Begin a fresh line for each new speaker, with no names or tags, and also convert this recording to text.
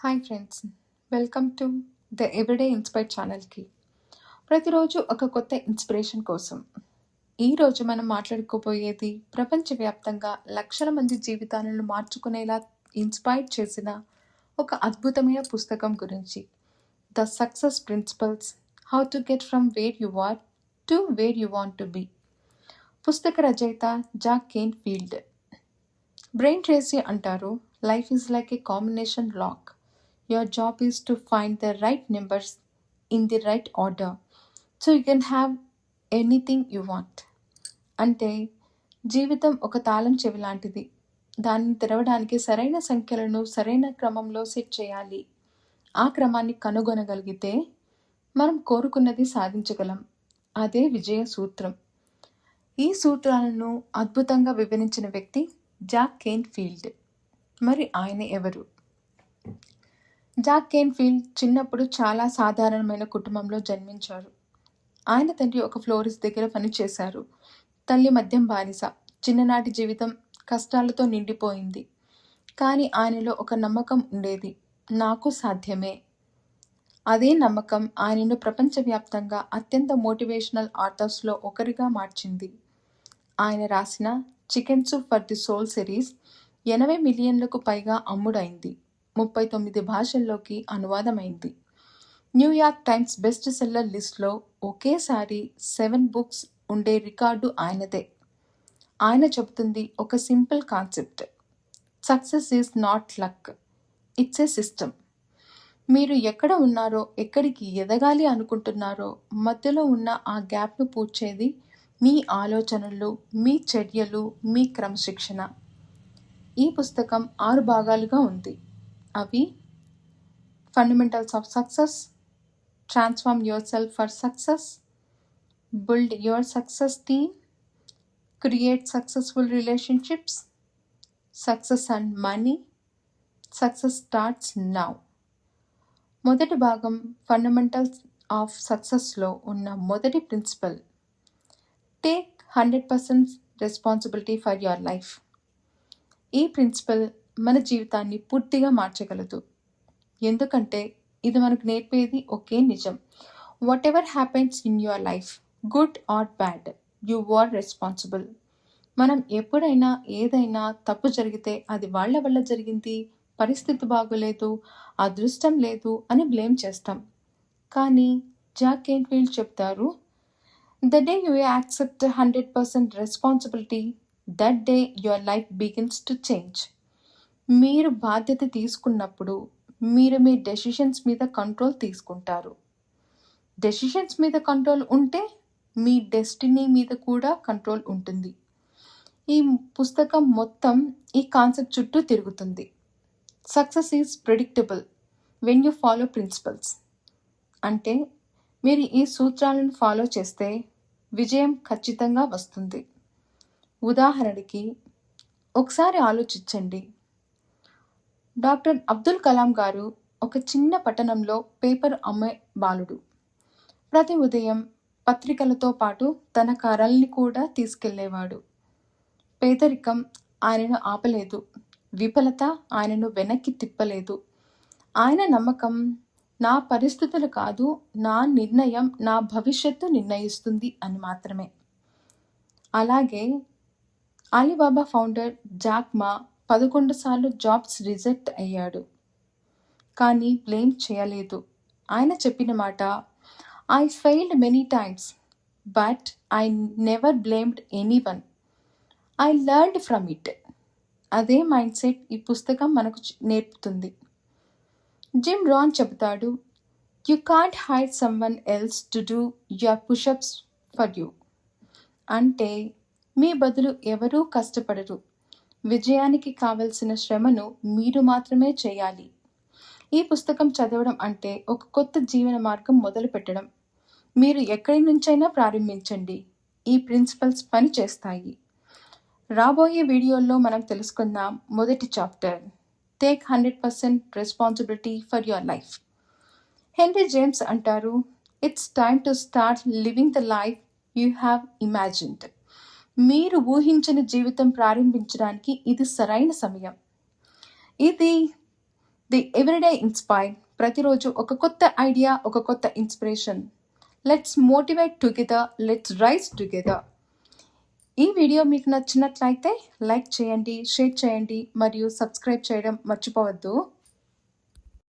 Hi friends, welcome to the everyday inspire ఛానల్కి. ప్రతిరోజు ఒక కొత్త ఇన్స్పిరేషన్ కోసం. ఈరోజు మనం మాట్లాడుకోబోయేది ప్రపంచవ్యాప్తంగా లక్షల మంది జీవితాలను మార్చుకునేలా ఇన్స్పైర్ చేసిన ఒక అద్భుతమైన పుస్తకం గురించి. The success principles, how to get from where you are to where you want to be. పుస్తక రచయిత Jack Canfield. Brian Tracy అంటారు, life is like a combination lock. Your job is to find the right numbers in the right order so you can have anything you want. అంటే జీవితం ఒక తాళం చెవి లాంటిది. దాన్ని తెరవడానికి సరైన సంఖ్యలను సరైన క్రమంలో సెట్ చేయాలి. ఆ క్రమాన్ని కనుగొనగలిగితే మనం కోరుకున్నది సాధించగలం. అదే విజయ సూత్రం. ఈ సూత్రాలను అద్భుతంగా వివరించిన వ్యక్తి జాక్ కేన్ ఫీల్డ్. మరి ఆయన ఎవరు? జాక్ కేన్ ఫీల్డ్ చిన్నప్పుడు చాలా సాధారణమైన కుటుంబంలో జన్మించారు. ఆయన తండ్రి ఒక ఫ్లోరిస్ట్ దగ్గర పనిచేశారు. తల్లి మద్యం బానిస. చిన్ననాటి జీవితం కష్టాలతో నిండిపోయింది. కానీ ఆయనలో ఒక నమ్మకం ఉండేది, నాకు సాధ్యమే. అదే నమ్మకం ఆయనను ప్రపంచవ్యాప్తంగా అత్యంత మోటివేషనల్ ఆథర్స్లో ఒకరిగా మార్చింది. ఆయన రాసిన chicken soup for the soul series 80 మిలియన్లకు పైగా అమ్ముడైంది. 39 భాషల్లోకి అనువాదమైంది. న్యూయార్క్ టైమ్స్ బెస్ట్ సెల్లర్ లిస్ట్లో ఒకేసారి 7 బుక్స్ ఉండే రికార్డు ఆయనదే. ఆయన చెబుతుంది ఒక simple concept: success is not luck, it's a system. మీరు ఎక్కడ ఉన్నారో, ఎక్కడికి ఎదగాలి అనుకుంటున్నారో మధ్యలో ఉన్న ఆ గ్యాప్ను పూడ్చేది మీ ఆలోచనలు, మీ చర్యలు, మీ క్రమశిక్షణ. ఈ పుస్తకం 6 భాగాలుగా ఉంది. అవి: fundamentals of success, transform yourself for success, build your success team, create successful relationships, success and money, success starts now. మొదటి భాగం ఫండమెంటల్స్ ఆఫ్ సక్సెస్లో ఉన్న మొదటి principle: take 100% responsibility for your life. ఈ ప్రిన్సిపల్ మన జీవితాన్ని పూర్తిగా మార్చగలదు. ఎందుకంటే ఇది మనకు నేర్పేది ఒకే నిజం: whatever happens in your life, good or bad, you are responsible. మనం ఎప్పుడైనా ఏదైనా తప్పు జరిగితే అది వాళ్ళ వల్ల జరిగింది, పరిస్థితి బాగోలేదు, అదృష్టం లేదు అని బ్లేమ్ చేస్తాం. కానీ జాక్ కేన్ ఫీల్డ్ చెప్తారు, the day you accept 100% responsibility, that day your life begins to change. మీరు బాధ్యత తీసుకున్నప్పుడు మీరు మీ డెసిషన్స్ మీద కంట్రోల్ తీసుకుంటారు. డెసిషన్స్ మీద కంట్రోల్ ఉంటే మీ డెస్టినీ మీద కూడా కంట్రోల్ ఉంటుంది. ఈ పుస్తకం మొత్తం ఈ కాన్సెప్ట్ చుట్టూ తిరుగుతుంది. Success is predictable when you follow principles. అంటే మీరు ఈ సూత్రాలను ఫాలో చేస్తే విజయం ఖచ్చితంగా వస్తుంది. ఉదాహరణకి ఒకసారి ఆలోచించండి. డాక్టర్ అబ్దుల్ కలాం గారు ఒక చిన్న పట్టణంలో పేపర్ అమ్మే బాలుడు. ప్రతి ఉదయం పత్రికలతో పాటు తన కర్రల్ని కూడా తీసుకెళ్లేవాడు. పేదరికం ఆయనను ఆపలేదు, విఫలత ఆయనను వెనక్కి తిప్పలేదు. ఆయన నమ్మకం, నా పరిస్థితులు కాదు, నా నిర్ణయం నా భవిష్యత్తు నిర్ణయిస్తుంది అని మాత్రమే. అలాగే అలీబాబా ఫౌండర్ జాక్ మా 11 సార్లు జాబ్స్ రిజెక్ట్ అయ్యాడు. కానీ బ్లేమ్ చేయలేదు. ఆయన చెప్పిన మాట, I failed many times but I never blamed anyone, I learned from it. అదే మైండ్ సెట్ ఈ పుస్తకం మనకు నేర్పుతుంది. జిమ్ రాన్ చెబుతాడు, you can't hire someone else to do your pushups for you. అంటే మీ బదులు ఎవరూ కష్టపడరు. విజయానికి కావలసిన శ్రమను మీరు మాత్రమే చేయాలి. ఈ పుస్తకం చదవడం అంటే ఒక కొత్త జీవన మార్గం మొదలు పెట్టడం. మీరు ఎక్కడి నుంచైనా ప్రారంభించండి. ఈ ప్రిన్సిపల్స్ పని చేస్తాయి. రాబోయే వీడియోల్లో మనం తెలుసుకుందాం మొదటి chapter, take 100% responsibility for your life. Henry James అంటారు, it's time to start living the life you have imagined. మీరు ఊహించిన జీవితం ప్రారంభించడానికి ఇది సరైన సమయం. ఇది ది ఎవ్రీడే ఇన్స్పైర్. ప్రతిరోజు ఒక కొత్త ఐడియా, ఒక కొత్త inspiration. Let's motivate together, let's rise together. ఈ వీడియో మీకు నచ్చినట్లయితే లైక్ చేయండి, షేర్ చేయండి మరియు సబ్స్క్రైబ్ చేయడం మర్చిపోవద్దు.